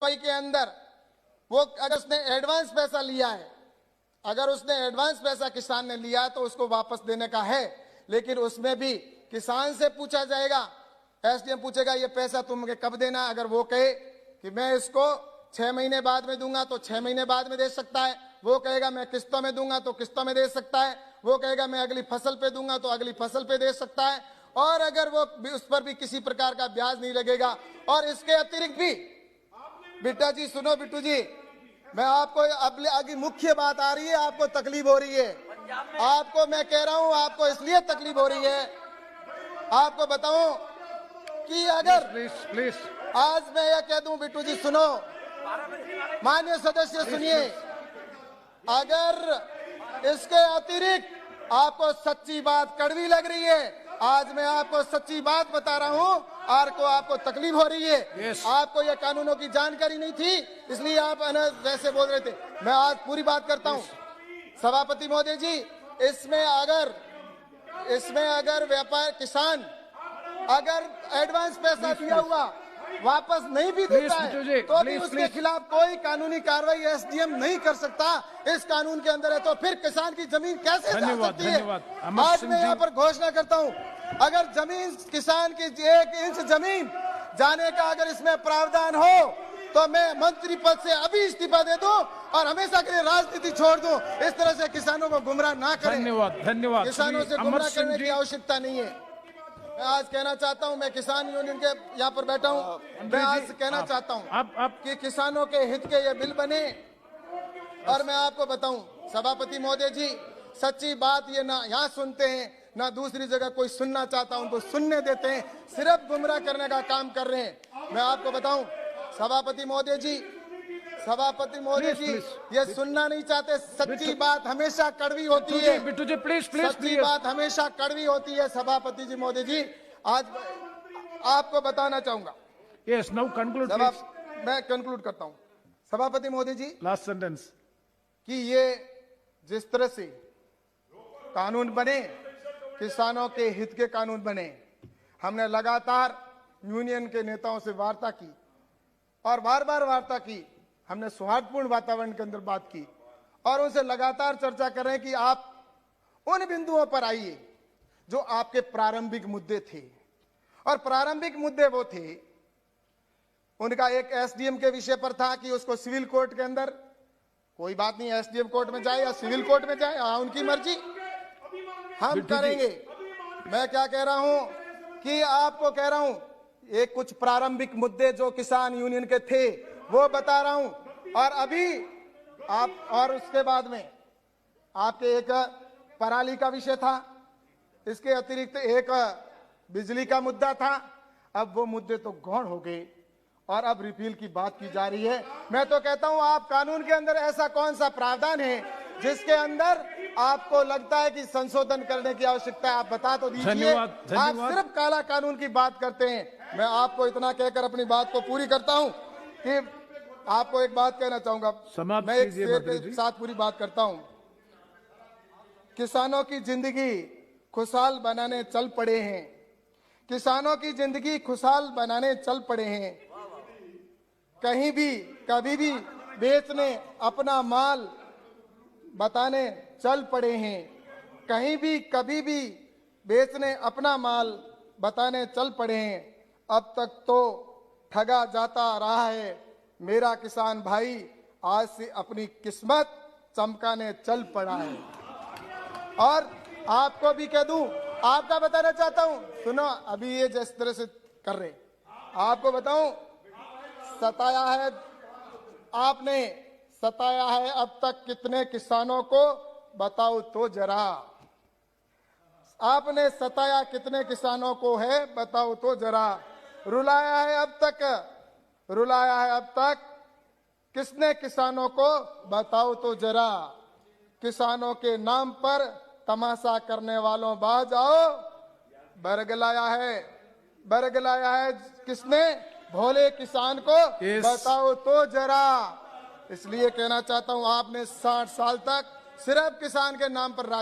के अंदर वो अगर उसने एडवांस पैसा लिया है, अगर उसने एडवांस पैसा किसान ने लिया है तो उसको वापस देने का है, लेकिन उसमें भी किसान से पूछा जाएगा। एसडीएम पूछेगा ये पैसा तुम मुझे कब देना। अगर वो कहे कि मैं इसको 6 महीने बाद में दूंगा तो 6 महीने बाद में दे सकता है। वो कहेगा मैं किस्तों में दूंगा तो किस्तों में दे सकता है। वो कहेगा मैं अगली फसल पे दूंगा तो अगली फसल पे दे सकता है। और अगर वो उस पर भी किसी प्रकार का ब्याज नहीं लगेगा। और इसके अतिरिक्त भी बिट्टा जी सुनो, बिट्टू जी मैं आपको अब आगे मुख्य बात आ रही है, आपको तकलीफ हो रही है। आपको मैं कह रहा हूं आपको इसलिए तकलीफ हो रही है, आपको बताऊं कि अगर प्लीज आज मैं यह कह दूं, बिट्टू जी सुनो, माननीय सदस्य सुनिए, अगर इसके अतिरिक्त आपको सच्ची बात कड़वी लग रही है, आज मैं आपको सच्ची बात बता रहा हूं, आपको तकलीफ हो रही है। आपको ये कानूनों की जानकारी नहीं थी, इसलिए आप वैसे बोल रहे थे। मैं आज पूरी बात करता हूं। सभापति महोदय जी, इसमें अगर व्यापार किसान अगर एडवांस पैसा दिया हुआ वापस नहीं भी देता है तो भी उसके खिलाफ कोई कानूनी कार्रवाई एसडीएम नहीं कर सकता। इस कानून के अंदर है तो फिर किसान की जमीन कैसे जा सकती है? आज मैं यहाँ पर घोषणा करता हूँ, अगर जमीन किसान की 1 इंच जमीन जाने का अगर इसमें प्रावधान हो तो मैं मंत्री पद से अभी इस्तीफा दे दूं और हमेशा के लिए राजनीति छोड़ दूं। इस तरह से किसानों को गुमराह ना करें। धन्यवाद। किसानों से गुमराह करने की आवश्यकता नहीं है। मैं आज कहना चाहता हूं, मैं किसान यूनियन के यहाँ पर बैठा हूं, मैं आज कहना चाहता हूं कि किसानों के हित के ये बिल बने। और मैं आपको बताऊं सभापति महोदय जी, सच्ची बात ये ना यहाँ सुनते हैं ना दूसरी जगह कोई सुनना चाहता, उनको सुनने देते हैं, सिर्फ गुमराह करने का काम कर रहे हैं। मैं आपको बताऊं सभापति महोदय जी, ये सुनना नहीं चाहते। सच्ची बात हमेशा कड़वी होती है। बिट्टू जी प्लीज सच्ची बात हमेशा कड़वी होती है। सभापति जी महोदय जी, आज आपको बताना चाहूंगा। Yes, now conclude. मैं कंक्लूड करता हूं सभापति महोदय जी, लास्ट सेंटेंस, कि ये जिस तरह से कानून बने, किसानों के हित के कानून बने, हमने लगातार यूनियन के नेताओं से वार्ता की और बार बार वार्ता की। हमने सौहार्दपूर्ण वातावरण के अंदर बात की और उनसे लगातार चर्चा कर रहे हैं कि आप उन बिंदुओं पर आइए जो आपके प्रारंभिक मुद्दे थे। और प्रारंभिक मुद्दे वो थे, उनका एक एसडीएम के विषय पर था कि उसको सिविल कोर्ट के अंदर, कोई बात नहीं, एसडीएम कोर्ट में जाए या सिविल कोर्ट में जाए, उनकी मर्जी, हम करेंगे। मैं क्या कह रहा हूं कि आपको कह रहा हूं, एक कुछ प्रारंभिक मुद्दे जो किसान यूनियन के थे वो बता रहा हूं। और अभी आप, और उसके बाद में आपके एक पराली का विषय था, इसके अतिरिक्त एक बिजली का मुद्दा था। अब वो मुद्दे तो गौण हो गए और अब रिपील की बात की जा रही है। मैं तो कहता हूं, आप कानून के अंदर ऐसा कौन सा प्रावधान है जिसके अंदर आपको लगता है कि संशोधन करने की आवश्यकता है? आप बता तो दीजिए। आप सिर्फ काला कानून की बात करते हैं। मैं आपको इतना कहकर अपनी बात को पूरी करता हूं कि आपको एक बात कहना चाहूंगा, मैं एक शेर के साथ पूरी बात करता हूं। किसानों की जिंदगी खुशहाल बनाने चल पड़े हैं, किसानों की जिंदगी खुशहाल बनाने चल पड़े हैं। कहीं भी कभी भी बेचने अपना माल बताने चल पड़े हैं, कहीं भी कभी भी बेचने अपना माल बताने चल पड़े हैं। अब तक तो ठगा जाता रहा है मेरा किसान भाई, आज से अपनी किस्मत चमकाने चल पड़ा है। और आपको भी कह दूं, आपका बताना चाहता हूं, सुनो, अभी ये जिस तरह से कर रहे, आपको बताऊं, सताया है आपने, सताया है अब तक कितने किसानों को, बताओ तो जरा। आपने सताया कितने किसानों को है, बताओ तो जरा। रुलाया है अब तक किसने किसानों को, बताओ तो जरा। किसानों के नाम पर तमाशा करने वालों बाज आओ। बरगलाया है किसने, भोले किसान को, बताओ तो जरा। इसलिए कहना चाहता हूं, आपने 60 साल तक सिर्फ किसान के नाम पर राज